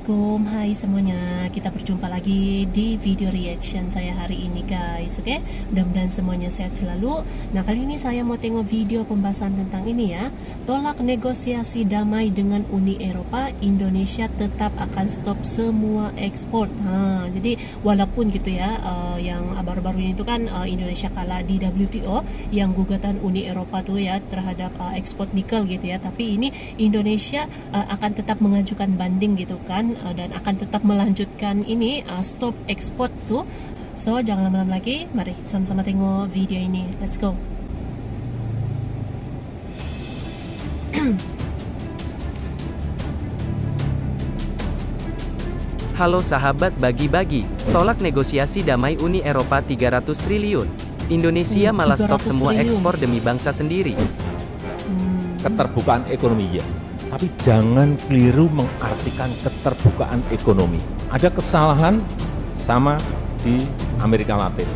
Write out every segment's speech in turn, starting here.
Assalamualaikum, hai semuanya. Kita berjumpa lagi di video reaction saya hari ini guys. Oke, mudah-mudahan semuanya sehat selalu. Nah, kali ini saya mau tengok video pembahasan tentang ini ya. Tolak negosiasi damai dengan Uni Eropa, Indonesia tetap akan stop semua ekspor. Jadi walaupun gitu ya, yang baru-baru ini itu kan Indonesia kalah di WTO, yang gugatan Uni Eropa tuh ya terhadap ekspor nikel gitu ya. Tapi ini Indonesia akan tetap mengajukan banding gitu kan, dan akan tetap melanjutkan ini stop ekspor tuh. So jangan lama-lama lagi, mari sama-sama tengok video ini. Let's go. Halo sahabat bagi-bagi, tolak negosiasi damai Uni Eropa 300 triliun. Indonesia malah stop semua ekspor demi bangsa sendiri. Keterbukaan ekonomi ya, tapi jangan keliru mengartikan keterbukaan ekonomi. Ada kesalahan sama di Amerika Latin.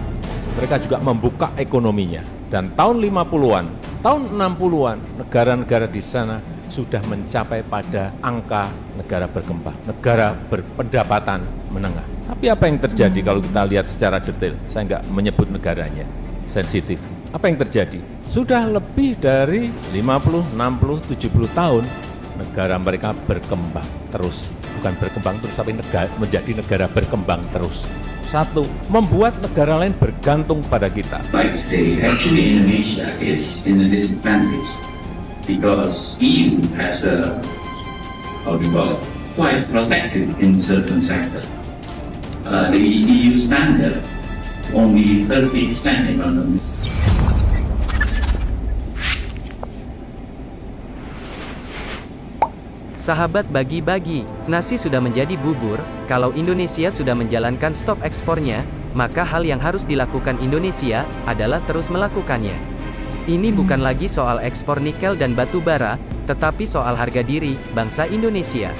Mereka juga membuka ekonominya. Dan tahun 50-an, tahun 60-an, negara-negara di sana sudah mencapai pada angka negara berkembang, negara berpendapatan menengah. Tapi apa yang terjadi kalau kita lihat secara detail? Saya nggak menyebut negaranya, sensitif. Apa yang terjadi? Sudah lebih dari 50, 60, 70 tahun, negara mereka berkembang terus. Bukan berkembang terus, tapi menjadi negara berkembang terus. Satu, membuat negara lain bergantung pada kita. Like today, actually Indonesia is in a disadvantage because EU has a, how do you call it, quite protected in certain sector. The EU standard only 30% economy. Sahabat bagi-bagi, nasi sudah menjadi bubur. Kalau Indonesia sudah menjalankan stop ekspornya, maka hal yang harus dilakukan Indonesia adalah terus melakukannya. Ini bukan lagi soal ekspor nikel dan batu bara, tetapi soal harga diri bangsa Indonesia.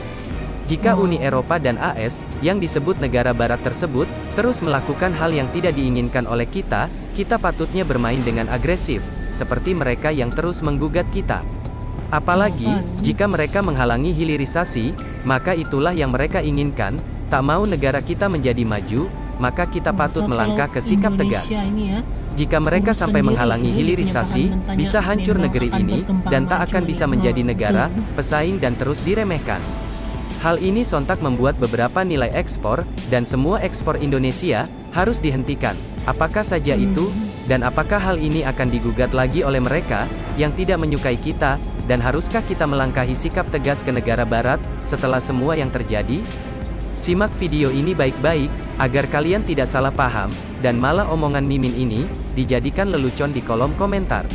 Jika Uni Eropa dan AS, yang disebut negara barat tersebut, terus melakukan hal yang tidak diinginkan oleh kita patutnya bermain dengan agresif, seperti mereka yang terus menggugat kita. Apalagi, jika mereka menghalangi hilirisasi, maka itulah yang mereka inginkan. Tak mau negara kita menjadi maju, maka kita patut melangkah ke sikap tegas. Jika mereka sampai menghalangi hilirisasi, bisa hancur negeri ini, dan tak akan bisa menjadi negara pesaing dan terus diremehkan. Hal ini sontak membuat beberapa nilai ekspor, dan semua ekspor Indonesia, harus dihentikan. Apakah saja itu, dan apakah hal ini akan digugat lagi oleh mereka, yang tidak menyukai kita, dan haruskah kita melangkahi sikap tegas ke negara barat, setelah semua yang terjadi? Simak video ini baik-baik, agar kalian tidak salah paham, dan malah omongan Mimin ini, dijadikan lelucon di kolom komentar.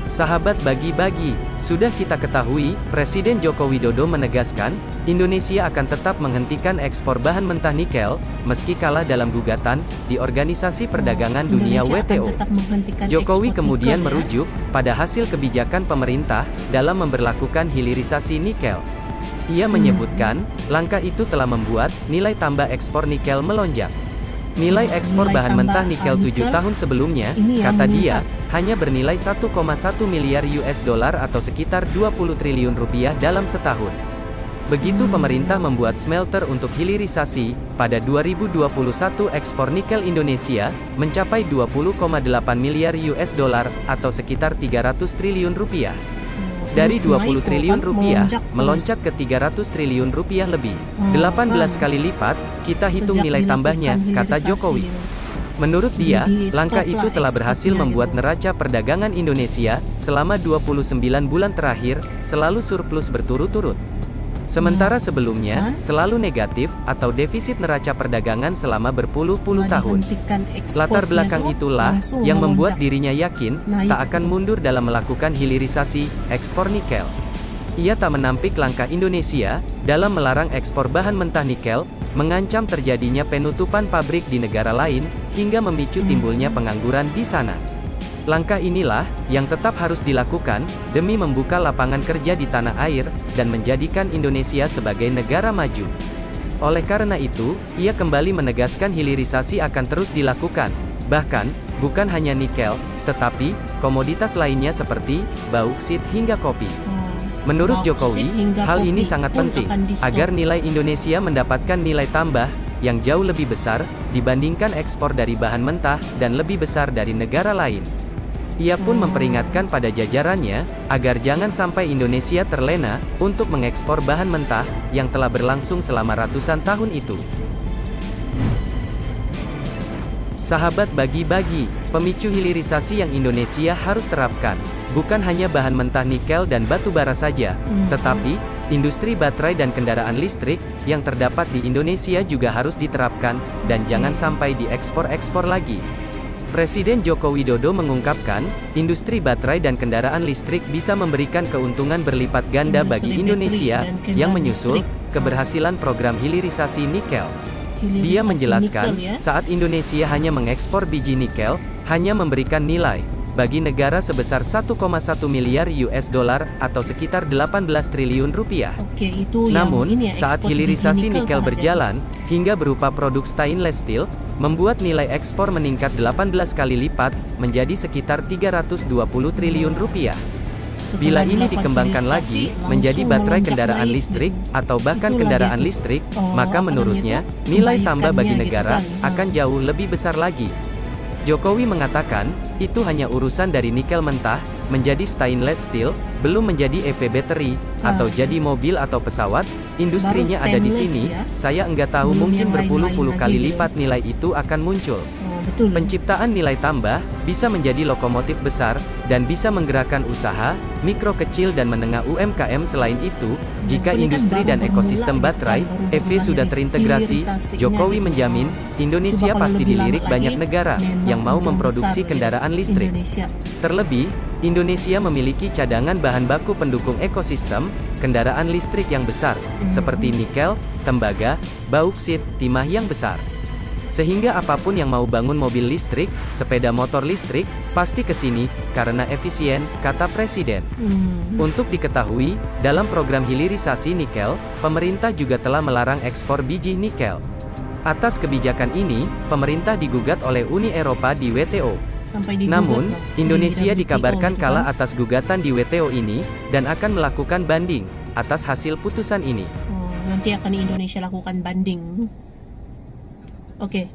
Sahabat bagi-bagi, sudah kita ketahui, Presiden Joko Widodo menegaskan, Indonesia akan tetap menghentikan ekspor bahan mentah nikel, meski kalah dalam gugatan, di Organisasi Perdagangan Dunia WTO. Jokowi kemudian merujuk, pada hasil kebijakan pemerintah, dalam memberlakukan hilirisasi nikel. Ia menyebutkan, langkah itu telah membuat, nilai tambah ekspor nikel melonjak. Nilai ekspor bahan mentah nikel 7 tahun sebelumnya, kata dia, hanya bernilai 1,1 miliar US dollar atau sekitar 20 triliun rupiah dalam setahun. Begitu pemerintah membuat smelter untuk hilirisasi, pada 2021 ekspor nikel Indonesia, mencapai 20,8 miliar US dollar atau sekitar 300 triliun rupiah. Dari 20 triliun rupiah, meloncat ke 300 triliun rupiah lebih. 18 kali lipat, kita hitung nilai tambahnya, kata Jokowi. Menurut dia, langkah itu telah berhasil membuat neraca perdagangan Indonesia, selama 29 bulan terakhir, selalu surplus berturut-turut. Sementara sebelumnya, selalu negatif, atau defisit neraca perdagangan selama berpuluh-puluh tahun. Latar belakang itulah, yang membuat dirinya yakin, tak akan mundur dalam melakukan hilirisasi, ekspor nikel. Ia tak menampik langkah Indonesia, dalam melarang ekspor bahan mentah nikel, mengancam terjadinya penutupan pabrik di negara lain, hingga memicu timbulnya pengangguran di sana. Langkah inilah, yang tetap harus dilakukan, demi membuka lapangan kerja di tanah air, dan menjadikan Indonesia sebagai negara maju. Oleh karena itu, ia kembali menegaskan hilirisasi akan terus dilakukan. Bahkan, bukan hanya nikel, tetapi, komoditas lainnya seperti, bauksit hingga kopi. Menurut bauksit Jokowi, hingga hal ini kopi sangat pun penting akan di-stop. agar nilai Indonesia mendapatkan nilai tambah yang jauh lebih besar dibandingkan ekspor dari bahan mentah dan lebih besar dari negara lain. Ia pun memperingatkan pada jajarannya agar jangan sampai Indonesia terlena untuk mengekspor bahan mentah yang telah berlangsung selama ratusan tahun itu. Sahabat bagi-bagi, pemicu hilirisasi yang Indonesia harus terapkan, bukan hanya bahan mentah nikel dan batu bara saja, tetapi industri baterai dan kendaraan listrik yang terdapat di Indonesia juga harus diterapkan, dan jangan sampai diekspor-ekspor lagi. Presiden Joko Widodo mengungkapkan, industri baterai dan kendaraan listrik bisa memberikan keuntungan berlipat ganda bagi Indonesia yang menyusul keberhasilan program hilirisasi nikel. Dia menjelaskan, saat Indonesia hanya mengekspor biji nikel, hanya memberikan nilai bagi negara sebesar 1,1 miliar US dollar atau sekitar 18 triliun rupiah. Oke, itu Namun, yang ini ya, saat ekspor hilirisasi biji nikel saja. berjalan, hingga berupa produk stainless steel, membuat nilai ekspor meningkat 18 kali lipat, menjadi sekitar 320 triliun rupiah. Bila ini dikembangkan lagi menjadi baterai kendaraan listrik atau bahkan kendaraan listrik, maka menurutnya nilai tambah bagi negara akan jauh lebih besar lagi. Jokowi mengatakan, itu hanya urusan dari nikel mentah menjadi stainless steel, belum menjadi EV battery atau jadi mobil atau pesawat, industrinya ada di sini. Saya enggak tahu, Belum mungkin yang berpuluh-puluh lain-lain kali lagi, lipat nilai itu akan muncul. Betul. Penciptaan nilai tambah bisa menjadi lokomotif besar dan bisa menggerakkan usaha mikro, kecil dan menengah UMKM. Selain itu, jika ini kan industri baru dan ekosistem bermula, baterai baru EV bermula sudah dari terintegrasi, hilirisasinya Jokowi gitu. menjamin Indonesia Coba kalau pasti lebih lama dilirik lagi, banyak negara memang yang mau udah memproduksi besar ya, kendaraan listrik. Indonesia. Terlebih, Indonesia memiliki cadangan bahan baku pendukung ekosistem kendaraan listrik yang besar, seperti nikel, tembaga, bauksit, timah yang besar. Sehingga apapun yang mau bangun mobil listrik, sepeda motor listrik, pasti ke sini, karena efisien, kata Presiden. Untuk diketahui, dalam program hilirisasi nikel, pemerintah juga telah melarang ekspor biji nikel. Atas kebijakan ini, pemerintah digugat oleh Uni Eropa di WTO. Sampai digugat Namun, loh, Indonesia di WTO dikabarkan gitu kalah kan. atas gugatan di WTO ini, dan akan melakukan banding atas hasil putusan ini. Nanti akan Indonesia lakukan banding. Oke.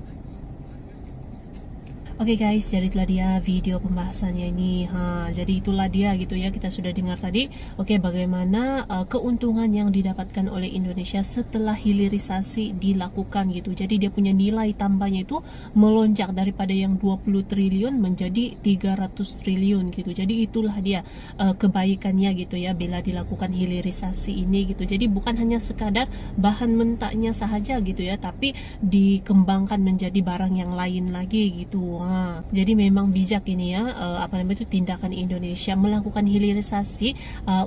Oke guys, jadi itulah dia video pembahasannya ini. Jadi itulah dia gitu ya, kita sudah dengar tadi. Oke, bagaimana keuntungan yang didapatkan oleh Indonesia setelah hilirisasi dilakukan gitu. Jadi dia punya nilai tambahnya itu melonjak daripada yang 20 triliun menjadi 300 triliun gitu. Jadi itulah dia kebaikannya gitu ya bila dilakukan hilirisasi ini gitu. Jadi bukan hanya sekadar bahan mentahnya saja gitu ya, tapi dikembangkan menjadi barang yang lain lagi gitu. Jadi memang bijak ini ya, tindakan Indonesia melakukan hilirisasi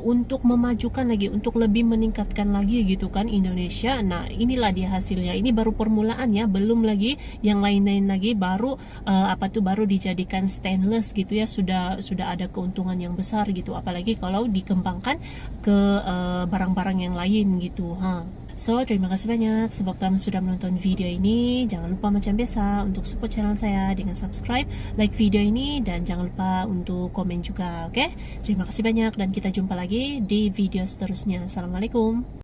untuk memajukan lagi, untuk lebih meningkatkan lagi gitu kan Indonesia. Nah, inilah dia hasilnya. Ini baru permulaan ya, belum lagi yang lain-lain lagi, baru baru dijadikan stainless gitu ya, sudah ada keuntungan yang besar gitu. Apalagi kalau dikembangkan ke barang-barang yang lain gitu. So, terima kasih banyak sebab kamu sudah menonton video ini. Jangan lupa macam biasa untuk support channel saya dengan subscribe, like video ini, dan jangan lupa untuk komen juga, oke? Terima kasih banyak dan kita jumpa lagi di video seterusnya. Assalamualaikum.